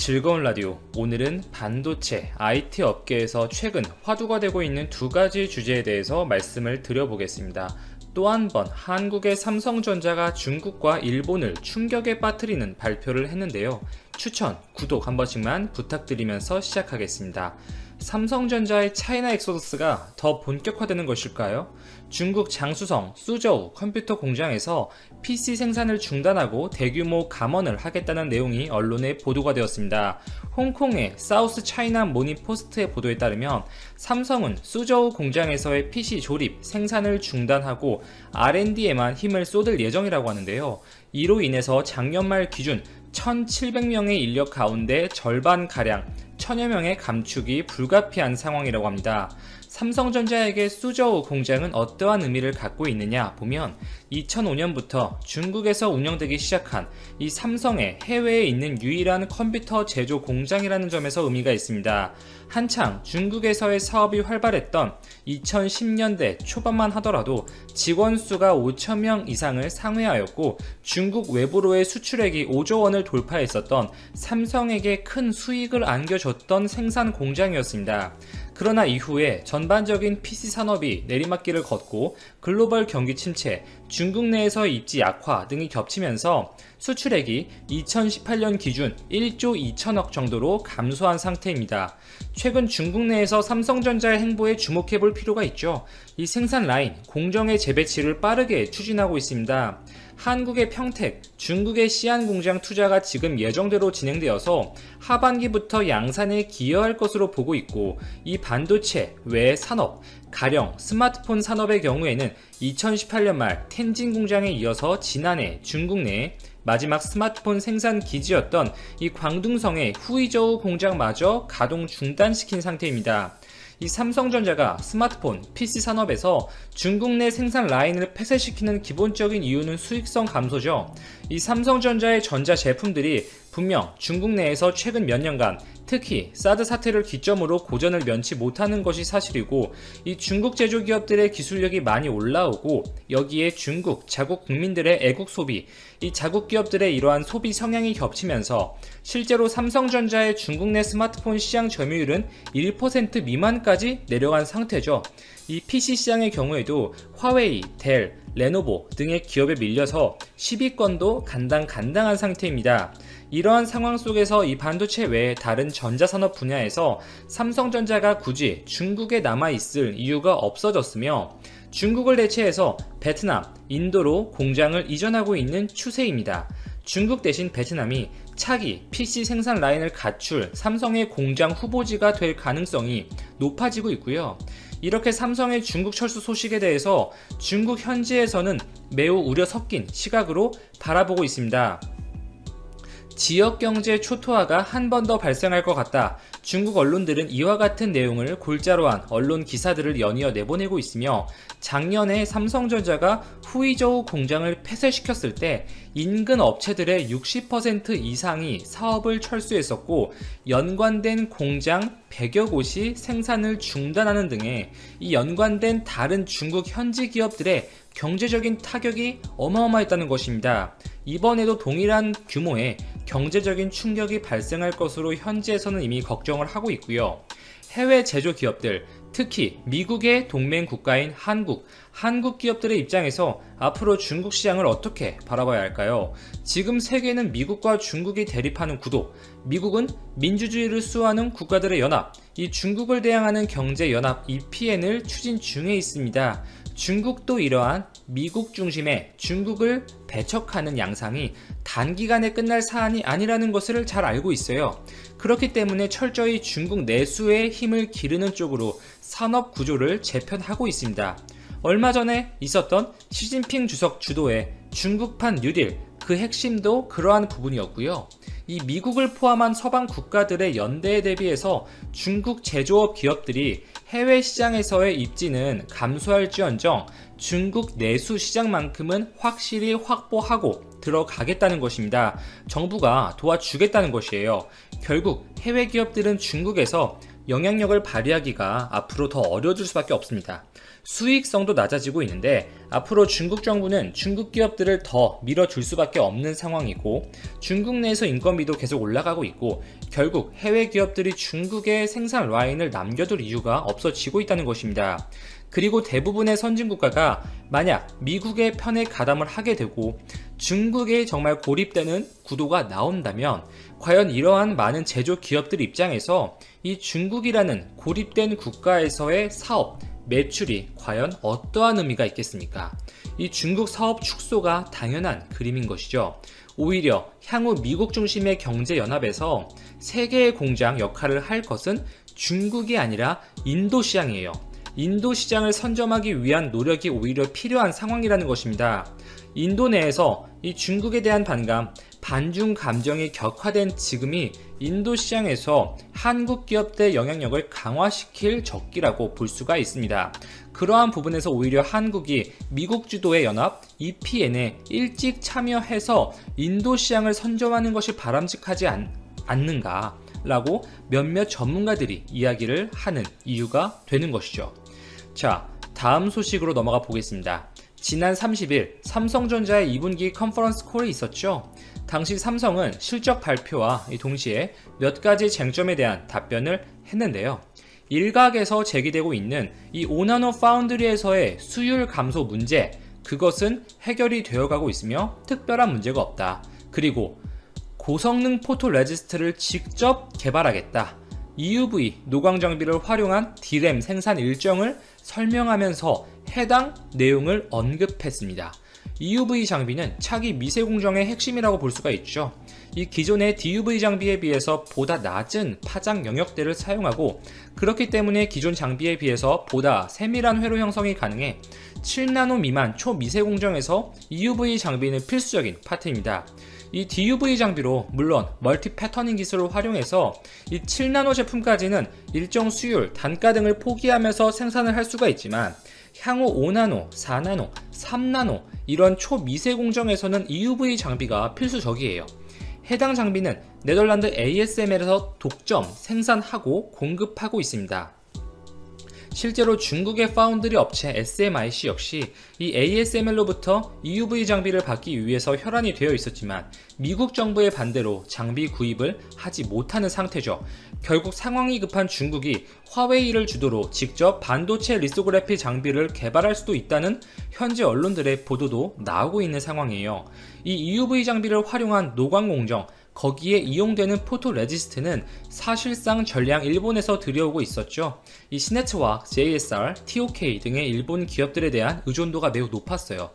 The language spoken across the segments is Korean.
즐거운 라디오. 오늘은 반도체, IT 업계에서 최근 화두가 되고 있는 두 가지 주제에 대해서 말씀을 드려보겠습니다. 또 한 번 한국의 삼성전자가 중국과 일본을 충격에 빠뜨리는 발표를 했는데요. 추천, 구독 한 번씩만 부탁드리면서 시작하겠습니다. 삼성전자의 차이나 엑소더스가 더 본격화되는 것일까요? 중국 장쑤성 수저우 컴퓨터 공장에서 PC 생산을 중단하고 대규모 감원을 하겠다는 내용이 언론에 보도가 되었습니다. 홍콩의 사우스 차이나 모닝 포스트의 보도에 따르면 삼성은 수저우 공장에서의 PC 조립, 생산을 중단하고 R&D에만 힘을 쏟을 예정이라고 하는데요. 이로 인해서 작년 말 기준 1,700명의 인력 가운데 절반가량 1,000여 명의 감축이 불가피한 상황이라고 합니다. 삼성전자에게 수저우 공장은 어떠한 의미를 갖고 있느냐 보면 2005년부터 중국에서 운영되기 시작한 이 삼성의 해외에 있는 유일한 컴퓨터 제조 공장이라는 점에서 의미가 있습니다. 한창 중국에서의 사업이 활발했던 2010년대 초반만 하더라도 직원 수가 5,000명 이상을 상회하였고 중국 외부로의 수출액이 5조 원을 돌파했었던 삼성에게 큰 수익을 안겨줬던 생산 공장이었습니다. 그러나 이후에 전반적인 PC 산업이 내리막길을 걷고 글로벌 경기 침체, 중국 내에서의 입지 약화 등이 겹치면서 수출액이 2018년 기준 1조 2천억 정도로 감소한 상태입니다. 최근 중국 내에서 삼성전자의 행보에 주목해볼 필요가 있죠. 이 생산 라인, 공정의 재배치를 빠르게 추진하고 있습니다. 한국의 평택, 중국의 시안 공장 투자가 지금 예정대로 진행되어서 하반기부터 양산에 기여할 것으로 보고 있고, 이 반도체 외 산업, 가령 스마트폰 산업의 경우에는 2018년 말 텐진 공장에 이어서 지난해 중국 내 마지막 스마트폰 생산 기지였던 이 광둥성의 후이저우 공장마저 가동 중단시킨 상태입니다. 이 삼성전자가 스마트폰, PC 산업에서 중국 내 생산 라인을 폐쇄시키는 기본적인 이유는 수익성 감소죠. 이 삼성전자의 전자 제품들이 분명 중국 내에서 최근 몇 년간 특히 사드 사태를 기점으로 고전을 면치 못하는 것이 사실이고, 이 중국 제조 기업들의 기술력이 많이 올라오고 여기에 중국 자국 국민들의 애국 소비, 이 자국 기업들의 이러한 소비 성향이 겹치면서 실제로 삼성전자의 중국 내 스마트폰 시장 점유율은 1% 미만까지 내려간 상태죠. 이 PC 시장의 경우에도 화웨이, 델, 레노버 등의 기업에 밀려서 10위권도 간당간당한 상태입니다. 이러한 상황 속에서 이 반도체 외에 다른 전자산업 분야에서 삼성전자가 굳이 중국에 남아있을 이유가 없어졌으며, 중국을 대체해서 베트남, 인도로 공장을 이전하고 있는 추세입니다. 중국 대신 베트남이 차기 PC 생산 라인을 갖출 삼성의 공장 후보지가 될 가능성이 높아지고 있고요. 이렇게 삼성의 중국 철수 소식에 대해서 중국 현지에서는 매우 우려 섞인 시각으로 바라보고 있습니다. 지역경제 초토화가 한 번 더 발생할 것 같다. 중국 언론들은 이와 같은 내용을 골자로 한 언론 기사들을 연이어 내보내고 있으며, 작년에 삼성전자가 후이저우 공장을 폐쇄시켰을 때 인근 업체들의 60% 이상이 사업을 철수했었고, 연관된 공장 100여 곳이 생산을 중단하는 등의 이 연관된 다른 중국 현지 기업들의 경제적인 타격이 어마어마했다는 것입니다. 이번에도 동일한 규모의 경제적인 충격이 발생할 것으로 현지에서는 이미 걱정을 하고 있고요. 해외 제조 기업들, 특히 미국의 동맹 국가인 한국 기업들의 입장에서 앞으로 중국 시장을 어떻게 바라봐야 할까요? 지금 세계는 미국과 중국이 대립하는 구도, 미국은 민주주의를 수호하는 국가들의 연합, 이 중국을 대항하는 경제연합 EPN을 추진 중에 있습니다. 중국도 이러한 미국 중심의 중국을 배척하는 양상이 단기간에 끝날 사안이 아니라는 것을 잘 알고 있어요. 그렇기 때문에 철저히 중국 내수에 힘을 기르는 쪽으로 산업 구조를 재편하고 있습니다. 얼마 전에 있었던 시진핑 주석 주도의 중국판 뉴딜, 그 핵심도 그러한 부분이었고요. 이 미국을 포함한 서방 국가들의 연대에 대비해서 중국 제조업 기업들이 해외 시장에서의 입지는 감소할지언정 중국 내수 시장만큼은 확실히 확보하고 들어가겠다는 것입니다. 정부가 도와주겠다는 것이에요. 결국 해외 기업들은 중국에서 영향력을 발휘하기가 앞으로 더 어려워질 수밖에 없습니다. 수익성도 낮아지고 있는데 앞으로 중국 정부는 중국 기업들을 더 밀어줄 수밖에 없는 상황이고 중국 내에서 인건비도 계속 올라가고 있고 결국 해외 기업들이 중국의 생산 라인을 남겨둘 이유가 없어지고 있다는 것입니다. 그리고 대부분의 선진국가가 만약 미국의 편에 가담을 하게 되고 중국에 정말 고립되는 구도가 나온다면 과연 이러한 많은 제조 기업들 입장에서 이 중국이라는 고립된 국가에서의 사업, 매출이 과연 어떠한 의미가 있겠습니까? 이 중국 사업 축소가 당연한 그림인 것이죠. 오히려 향후 미국 중심의 경제연합에서 세계의 공장 역할을 할 것은 중국이 아니라 인도 시장이에요. 인도 시장을 선점하기 위한 노력이 오히려 필요한 상황이라는 것입니다. 인도 내에서 이 중국에 대한 반중 감정이 격화된 지금이 인도 시장에서 한국 기업들의 영향력을 강화시킬 적기라고 볼 수가 있습니다. 그러한 부분에서 오히려 한국이 미국 주도의 연합 EPN에 일찍 참여해서 인도 시장을 선점하는 것이 바람직하지 않는가 라고 몇몇 전문가들이 이야기를 하는 이유가 되는 것이죠. 자, 다음 소식으로 넘어가 보겠습니다. 지난 30일 삼성전자의 2분기 컨퍼런스 콜이 있었죠. 당시 삼성은 실적 발표와 동시에 몇 가지 쟁점에 대한 답변을 했는데요. 일각에서 제기되고 있는 이 5나노 파운드리에서의 수율 감소 문제, 그것은 해결이 되어가고 있으며 특별한 문제가 없다. 그리고 고성능 포토레지스트를 직접 개발하겠다. EUV 노광 장비를 활용한 D램 생산 일정을 설명하면서 해당 내용을 언급했습니다. EUV 장비는 차기 미세 공정의 핵심이라고 볼 수가 있죠. 이 기존의 DUV 장비에 비해서 보다 낮은 파장 영역대를 사용하고 그렇기 때문에 기존 장비에 비해서 보다 세밀한 회로 형성이 가능해 7나노 미만 초미세 공정에서 EUV 장비는 필수적인 파트입니다. 이 DUV 장비로 물론 멀티 패터닝 기술을 활용해서 이 7나노 제품까지는 일정 수율, 단가 등을 포기하면서 생산을 할 수가 있지만 향후 5나노, 4나노, 3나노 이런 초미세 공정에서는 EUV 장비가 필수적이에요. 해당 장비는 네덜란드 ASML에서 독점 생산하고 공급하고 있습니다. 실제로 중국의 파운드리 업체 SMIC 역시 이 ASML로부터 EUV 장비를 받기 위해서 혈안이 되어 있었지만 미국 정부의 반대로 장비 구입을 하지 못하는 상태죠. 결국 상황이 급한 중국이 화웨이를 주도로 직접 반도체 리소그래피 장비를 개발할 수도 있다는 현지 언론들의 보도도 나오고 있는 상황이에요. 이 EUV 장비를 활용한 노광 공정, 거기에 이용되는 포토레지스트는 사실상 전량 일본에서 들여오고 있었죠. 이 시네츠와 JSR, TOK 등의 일본 기업들에 대한 의존도가 매우 높았어요.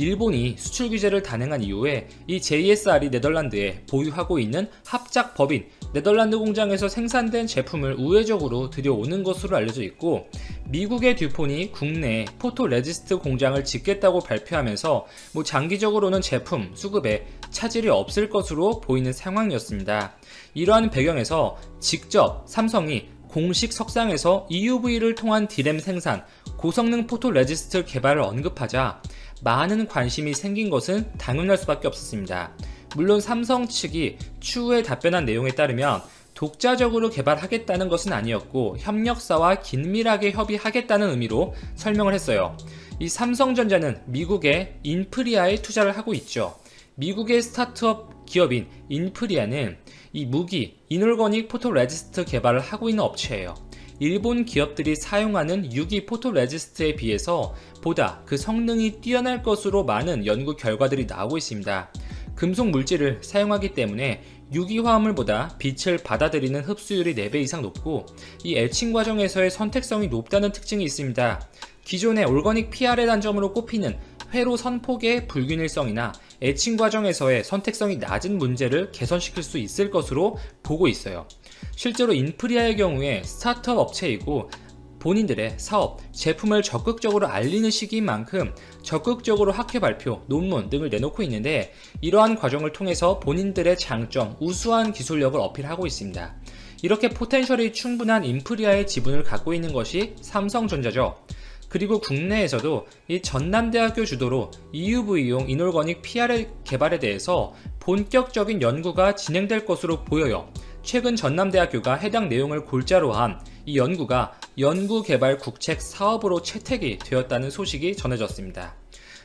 일본이 수출 규제를 단행한 이후에 이 JSR이 네덜란드에 보유하고 있는 합작 법인 네덜란드 공장에서 생산된 제품을 우회적으로 들여오는 것으로 알려져 있고 미국의 듀폰이 국내에 포토레지스트 공장을 짓겠다고 발표하면서 장기적으로는 제품 수급에 차질이 없을 것으로 보이는 상황이었습니다. 이러한 배경에서 직접 삼성이 공식 석상에서 EUV를 통한 D램 생산, 고성능 포토레지스트 개발을 언급하자 많은 관심이 생긴 것은 당연할 수밖에 없었습니다. 물론 삼성 측이 추후에 답변한 내용에 따르면 독자적으로 개발하겠다는 것은 아니었고 협력사와 긴밀하게 협의하겠다는 의미로 설명을 했어요. 이 삼성전자는 미국의 인프리아에 투자를 하고 있죠. 미국의 스타트업 기업인 인프리아는 이 무기, 이놀거닉 포토레지스트 개발을 하고 있는 업체예요. 일본 기업들이 사용하는 유기 포토레지스트에 비해서 보다 그 성능이 뛰어날 것으로 많은 연구 결과들이 나오고 있습니다. 금속 물질을 사용하기 때문에 유기화합물보다 빛을 받아들이는 흡수율이 4배 이상 높고 이 에칭 과정에서의 선택성이 높다는 특징이 있습니다. 기존의 올거닉 PR의 단점으로 꼽히는 회로 선폭의 불균일성이나 에칭 과정에서의 선택성이 낮은 문제를 개선시킬 수 있을 것으로 보고 있어요. 실제로 인프리아의 경우에 스타트업 업체이고 본인들의 사업, 제품을 적극적으로 알리는 시기인 만큼 적극적으로 학회 발표, 논문 등을 내놓고 있는데 이러한 과정을 통해서 본인들의 장점, 우수한 기술력을 어필하고 있습니다. 이렇게 포텐셜이 충분한 인프리아의 지분을 갖고 있는 것이 삼성전자죠. 그리고 국내에서도 이 전남대학교 주도로 EUV용 이놀거닉 PR 개발에 대해서 본격적인 연구가 진행될 것으로 보여요. 최근 전남대학교가 해당 내용을 골자로 한 이 연구가 연구개발국책 사업으로 채택이 되었다는 소식이 전해졌습니다.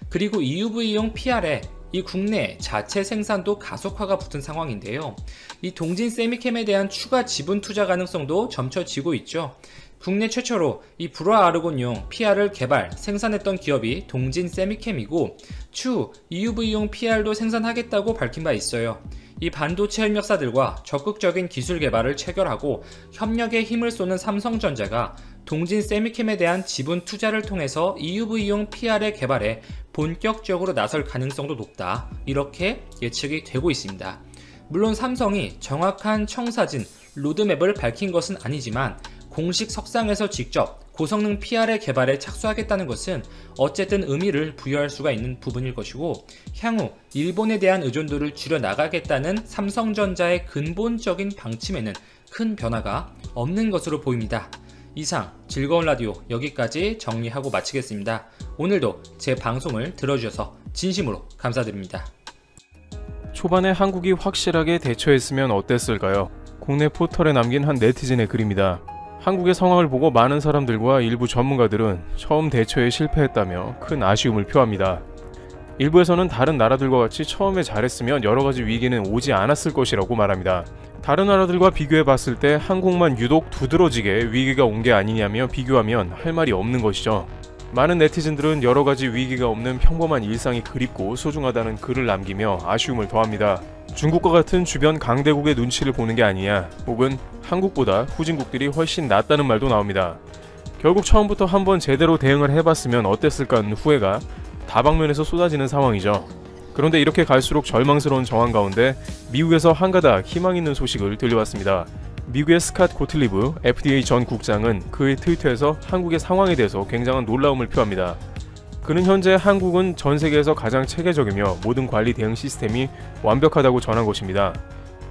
그리고 EUV용 PR에 이 국내 자체 생산도 가속화가 붙은 상황인데요. 이 동진 세미캠에 대한 추가 지분 투자 가능성도 점쳐지고 있죠. 국내 최초로 이 불화 아르곤용 PR을 개발, 생산했던 기업이 동진 세미캠이고 추후 EUV용 PR도 생산하겠다고 밝힌 바 있어요. 이 반도체 협력사들과 적극적인 기술 개발을 체결하고 협력에 힘을 쏟는 삼성전자가 동진 세미캠에 대한 지분 투자를 통해서 EUV용 PR의 개발에 본격적으로 나설 가능성도 높다. 이렇게 예측이 되고 있습니다. 물론 삼성이 정확한 청사진, 로드맵을 밝힌 것은 아니지만 공식 석상에서 직접 고성능 PR의 개발에 착수하겠다는 것은 어쨌든 의미를 부여할 수가 있는 부분일 것이고 향후 일본에 대한 의존도를 줄여나가겠다는 삼성전자의 근본적인 방침에는 큰 변화가 없는 것으로 보입니다. 이상 즐거운 라디오 여기까지 정리하고 마치겠습니다. 오늘도 제 방송을 들어주셔서 진심으로 감사드립니다. 초반에 한국이 확실하게 대처했으면 어땠을까요? 국내 포털에 남긴 한 네티즌의 글입니다. 한국의 상황을 보고 많은 사람들과 일부 전문가들은 처음 대처에 실패했다며 큰 아쉬움을 표합니다. 일부에서는 다른 나라들과 같이 처음에 잘했으면 여러가지 위기는 오지 않았을 것이라고 말합니다. 다른 나라들과 비교해봤을 때 한국만 유독 두드러지게 위기가 온 게 아니냐며 비교하면 할 말이 없는 것이죠. 많은 네티즌들은 여러가지 위기가 없는 평범한 일상이 그립고 소중하다는 글을 남기며 아쉬움을 더합니다. 중국과 같은 주변 강대국의 눈치를 보는 게 아니냐, 혹은 한국보다 후진국들이 훨씬 낫다는 말도 나옵니다. 결국 처음부터 한번 제대로 대응을 해봤으면 어땠을까 하는 후회가 다방면에서 쏟아지는 상황이죠. 그런데 이렇게 갈수록 절망스러운 정황 가운데 미국에서 한가닥 희망 있는 소식을 들려왔습니다. 미국의 스캇 고틀리브 FDA 전 국장은 그의 트위터에서 한국의 상황에 대해서 굉장한 놀라움을 표합니다. 그는 현재 한국은 전 세계에서 가장 체계적이며 모든 관리 대응 시스템이 완벽하다고 전한 것입니다.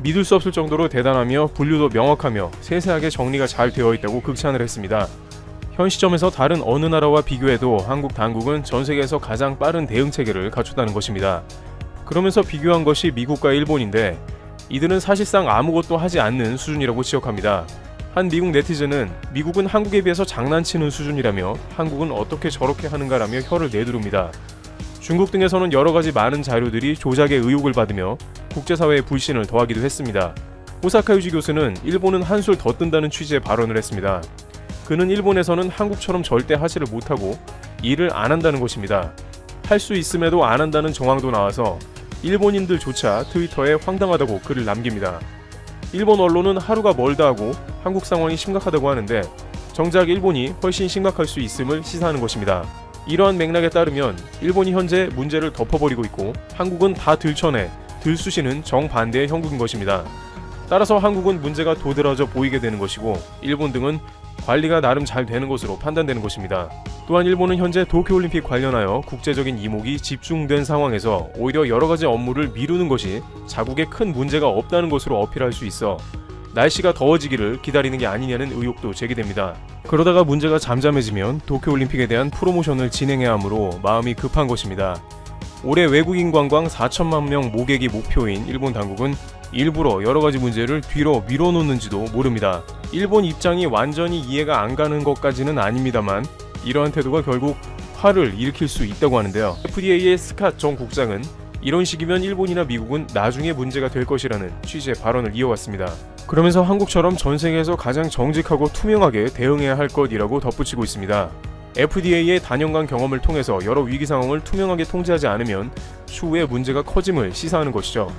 믿을 수 없을 정도로 대단하며 분류도 명확하며 세세하게 정리가 잘 되어 있다고 극찬을 했습니다. 현 시점에서 다른 어느 나라와 비교해도 한국 당국은 전 세계에서 가장 빠른 대응 체계를 갖췄다는 것입니다. 그러면서 비교한 것이 미국과 일본인데 이들은 사실상 아무것도 하지 않는 수준이라고 지적합니다. 한 미국 네티즌은 미국은 한국에 비해서 장난치는 수준이라며 한국은 어떻게 저렇게 하는가라며 혀를 내두릅니다. 중국 등에서는 여러가지 많은 자료들이 조작의 의혹을 받으며 국제사회의 불신을 더하기도 했습니다. 호사카 유지 교수는 일본은 한술 더 뜬다는 취지의 발언을 했습니다. 그는 일본에서는 한국처럼 절대 하지를 못하고 일을 안 한다는 것입니다. 할 수 있음에도 안 한다는 정황도 나와서 일본인들조차 트위터에 황당하다고 글을 남깁니다. 일본 언론은 하루가 멀다 하고 한국 상황이 심각하다고 하는데 정작 일본이 훨씬 심각할 수 있음을 시사하는 것입니다. 이러한 맥락에 따르면 일본이 현재 문제를 덮어버리고 있고 한국은 다 들춰내 들쑤시는 정반대의 형국인 것입니다. 따라서 한국은 문제가 도드라져 보이게 되는 것이고 일본 등은 관리가 나름 잘 되는 것으로 판단되는 것입니다. 또한 일본은 현재 도쿄올림픽 관련하여 국제적인 이목이 집중된 상황에서 오히려 여러가지 업무를 미루는 것이 자국에 큰 문제가 없다는 것으로 어필할 수 있어 날씨가 더워지기를 기다리는 게 아니냐는 의혹도 제기됩니다. 그러다가 문제가 잠잠해지면 도쿄올림픽에 대한 프로모션을 진행해야 하므로 마음이 급한 것입니다. 올해 외국인 관광 4천만 명 모객이 목표인 일본 당국은 일부러 여러가지 문제를 뒤로 밀어놓는지도 모릅니다. 일본 입장이 완전히 이해가 안 가는 것까지는 아닙니다만 이러한 태도가 결국 화를 일으킬 수 있다고 하는데요. FDA의 스캇 전 국장은 이런 식이면 일본이나 미국은 나중에 문제가 될 것이라는 취지의 발언을 이어왔습니다. 그러면서 한국처럼 전 세계에서 가장 정직하고 투명하게 대응해야 할 것이라고 덧붙이고 있습니다. FDA의 단연간 경험을 통해서 여러 위기 상황을 투명하게 통제하지 않으면 추후에 문제가 커짐을 시사하는 것이죠.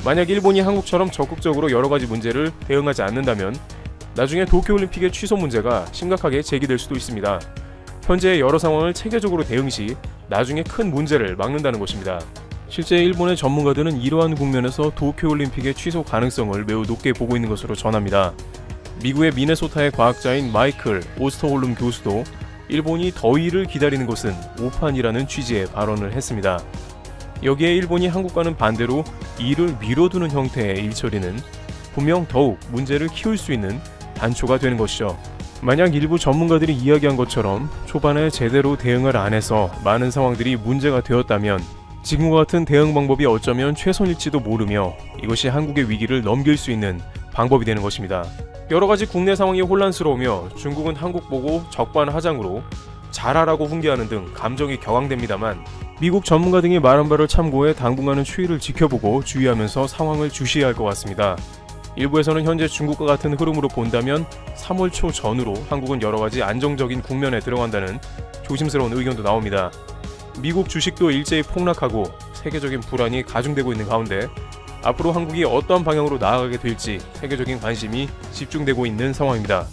만약 일본이 한국처럼 적극적으로 여러가지 문제를 대응하지 않는다면 나중에 도쿄올림픽의 취소 문제가 심각하게 제기될 수도 있습니다. 현재의 여러 상황을 체계적으로 대응 시 나중에 큰 문제를 막는다는 것입니다. 실제 일본의 전문가들은 이러한 국면에서 도쿄올림픽의 취소 가능성을 매우 높게 보고 있는 것으로 전합니다. 미국의 미네소타의 과학자인 마이클 오스터홀름 교수도 일본이 더위를 기다리는 것은 오판이라는 취지의 발언을 했습니다. 여기에 일본이 한국과는 반대로 일을 미뤄두는 형태의 일처리는 분명 더욱 문제를 키울 수 있는 단초가 되는 것이죠. 만약 일부 전문가들이 이야기한 것처럼 초반에 제대로 대응을 안 해서 많은 상황들이 문제가 되었다면 지금과 같은 대응 방법이 어쩌면 최선일지도 모르며 이것이 한국의 위기를 넘길 수 있는 방법이 되는 것입니다. 여러 가지 국내 상황이 혼란스러우며 중국은 한국 보고 적반하장으로 잘하라고 훈계하는 등 감정이 격앙됩니다만 미국 전문가 등이 말한 바를 참고해 당분간은 추이를 지켜보고 주의하면서 상황을 주시해야 할 것 같습니다. 일부에서는 현재 중국과 같은 흐름으로 본다면 3월 초 전후로 한국은 여러 가지 안정적인 국면에 들어간다는 조심스러운 의견도 나옵니다. 미국 주식도 일제히 폭락하고 세계적인 불안이 가중되고 있는 가운데 앞으로 한국이 어떤 방향으로 나아가게 될지 세계적인 관심이 집중되고 있는 상황입니다.